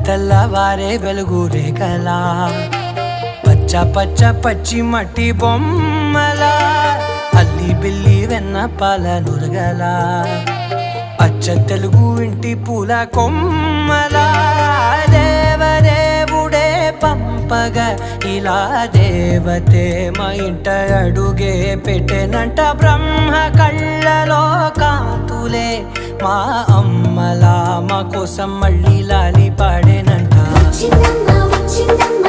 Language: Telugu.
తెల్లవారే వెలుగు రేఖలా పచ్చ పచ్చ పచ్చి మట్టి బొమ్మలా అల్లి బిల్లి వెన్న పాల నురగలా అచ్చ తెలుగు ఇంటి పూల కొమ్మలా దేవదేవుడే పంపగా ఇలా దేవతే మా ఇంట అడుగే పెట్టెనంట బ్రహ్మ కళ్ళలో కాంతులే మా అమ్మలా మా కోసం మళ్ళీ లాలి పాడేనంట. వచ్చిందమ్మ వచ్చిందమ్మ